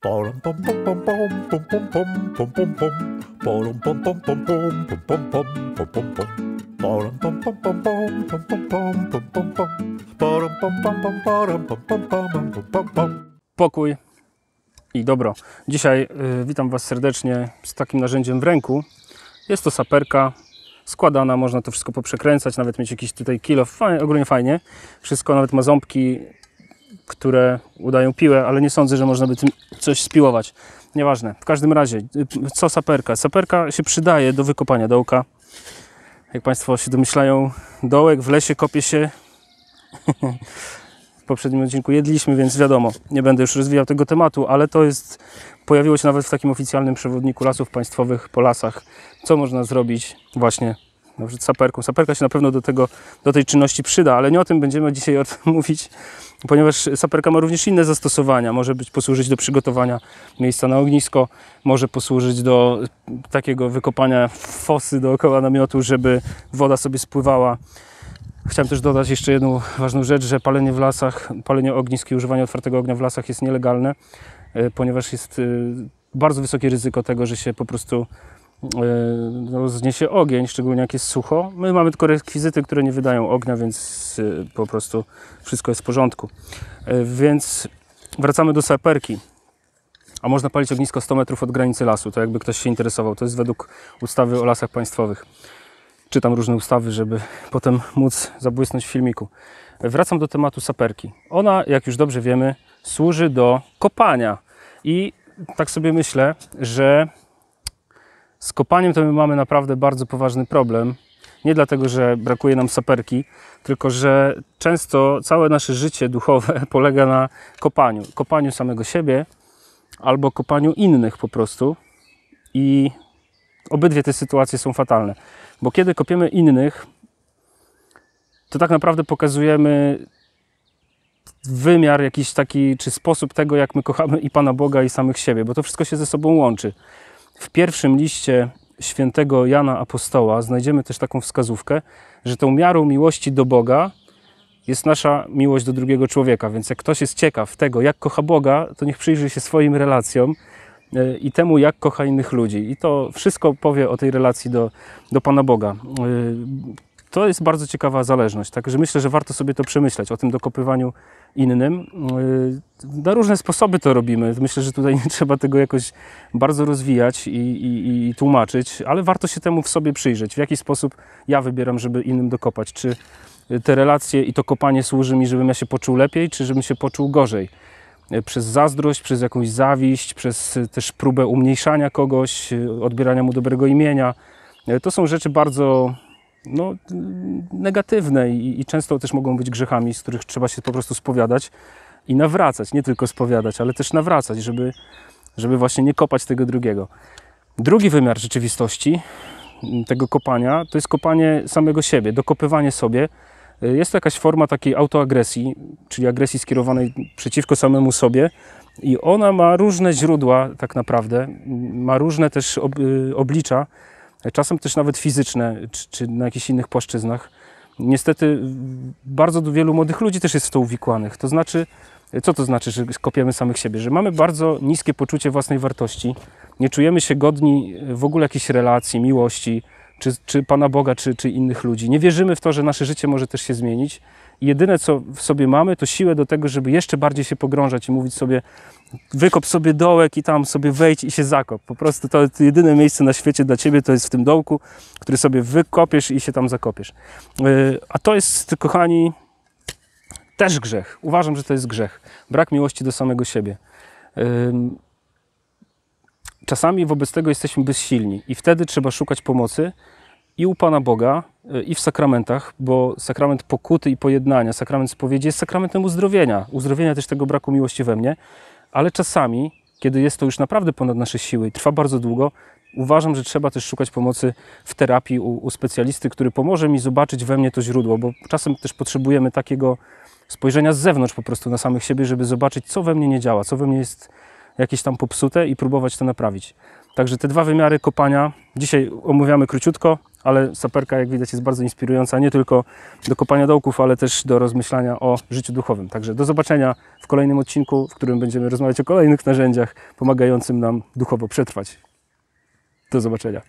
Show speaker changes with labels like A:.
A: Pokój i dobro. Dzisiaj witam Was serdecznie z takim narzędziem w ręku. Jest to saperka składana, można to wszystko poprzekręcać, nawet mieć jakiś tutaj kilo, ogólnie fajnie. Wszystko nawet ma ząbki, które udają piłę, ale nie sądzę, że można by tym coś spiłować. Nieważne. W każdym razie, co saperka? Saperka się przydaje do wykopania dołka. Jak Państwo się domyślają, dołek w lesie kopie się. W poprzednim odcinku jedliśmy, więc wiadomo, nie będę już rozwijał tego tematu, ale to jest, pojawiło się nawet w takim oficjalnym przewodniku lasów państwowych po lasach, co można zrobić właśnie na przykład saperką. Saperka się na pewno do tej czynności przyda, ale nie o tym będziemy dzisiaj mówić, ponieważ saperka ma również inne zastosowania. Może posłużyć do przygotowania miejsca na ognisko, może posłużyć do takiego wykopania fosy dookoła namiotu, żeby woda sobie spływała. Chciałem też dodać jeszcze jedną ważną rzecz, że palenie w lasach, palenie ognisk i używanie otwartego ognia w lasach jest nielegalne, ponieważ jest bardzo wysokie ryzyko tego, że się po prostu zniesie ogień, szczególnie jak jest sucho. My mamy tylko rekwizyty, które nie wydają ognia, więc po prostu wszystko jest w porządku. Więc wracamy do saperki. A można palić ognisko 100 metrów od granicy lasu, to jakby ktoś się interesował. To jest według ustawy o lasach państwowych. Czytam różne ustawy, żeby potem móc zabłysnąć w filmiku. Wracam do tematu saperki. Ona, jak już dobrze wiemy, służy do kopania. I tak sobie myślę, że z kopaniem to my mamy naprawdę bardzo poważny problem. Nie dlatego, że brakuje nam saperki, tylko że często całe nasze życie duchowe polega na kopaniu. Kopaniu samego siebie albo kopaniu innych po prostu. I obydwie te sytuacje są fatalne. Bo kiedy kopiemy innych, to tak naprawdę pokazujemy wymiar jakiś taki, czy sposób tego, jak my kochamy i Pana Boga, i samych siebie, bo to wszystko się ze sobą łączy. W pierwszym liście świętego Jana Apostoła znajdziemy też taką wskazówkę, że tą miarą miłości do Boga jest nasza miłość do drugiego człowieka. Więc jak ktoś jest ciekaw tego, jak kocha Boga, to niech przyjrzy się swoim relacjom i temu, jak kocha innych ludzi. I to wszystko powie o tej relacji do Pana Boga. To jest bardzo ciekawa zależność. Także myślę, że warto sobie to przemyśleć, o tym dokopywaniu innym. Na różne sposoby to robimy. Myślę, że tutaj nie trzeba tego jakoś bardzo rozwijać i tłumaczyć, ale warto się temu w sobie przyjrzeć. W jaki sposób ja wybieram, żeby innym dokopać. Czy te relacje i to kopanie służy mi, żebym ja się poczuł lepiej, czy żebym się poczuł gorzej. Przez zazdrość, przez jakąś zawiść, przez też próbę umniejszania kogoś, odbierania mu dobrego imienia. To są rzeczy bardzo negatywne i często też mogą być grzechami, z których trzeba się po prostu spowiadać i nawracać. Nie tylko spowiadać, ale też nawracać, żeby właśnie nie kopać tego drugiego. Drugi wymiar rzeczywistości tego kopania to jest kopanie samego siebie, dokopywanie sobie. Jest to jakaś forma takiej autoagresji, czyli agresji skierowanej przeciwko samemu sobie i ona ma różne źródła tak naprawdę, ma różne też oblicza, czasem też nawet fizyczne, czy na jakichś innych płaszczyznach. Niestety bardzo wielu młodych ludzi też jest w to uwikłanych. To znaczy, co to znaczy, że kopiemy samych siebie? Że mamy bardzo niskie poczucie własnej wartości, nie czujemy się godni w ogóle jakichś relacji, miłości, czy Pana Boga, czy innych ludzi. Nie wierzymy w to, że nasze życie może też się zmienić. I jedyne, co w sobie mamy, to siłę do tego, żeby jeszcze bardziej się pogrążać i mówić sobie, wykop sobie dołek i tam sobie wejdź i się zakop. Po prostu to jedyne miejsce na świecie dla Ciebie to jest w tym dołku, który sobie wykopiesz i się tam zakopiesz. A to jest, kochani, też grzech. Uważam, że to jest grzech. Brak miłości do samego siebie. Czasami wobec tego jesteśmy bezsilni i wtedy trzeba szukać pomocy i u Pana Boga, i w sakramentach, bo sakrament pokuty i pojednania, sakrament spowiedzi jest sakramentem uzdrowienia też tego braku miłości we mnie, ale czasami, kiedy jest to już naprawdę ponad nasze siły i trwa bardzo długo, uważam, że trzeba też szukać pomocy w terapii u specjalisty, który pomoże mi zobaczyć we mnie to źródło, bo czasem też potrzebujemy takiego spojrzenia z zewnątrz po prostu na samych siebie, żeby zobaczyć, co we mnie nie działa, co we mnie jest jakieś tam popsute i próbować to naprawić. Także te dwa wymiary kopania dzisiaj omówiamy króciutko, ale saperka, jak widać, jest bardzo inspirująca nie tylko do kopania dołków, ale też do rozmyślania o życiu duchowym. Także do zobaczenia w kolejnym odcinku, w którym będziemy rozmawiać o kolejnych narzędziach pomagającym nam duchowo przetrwać. Do zobaczenia.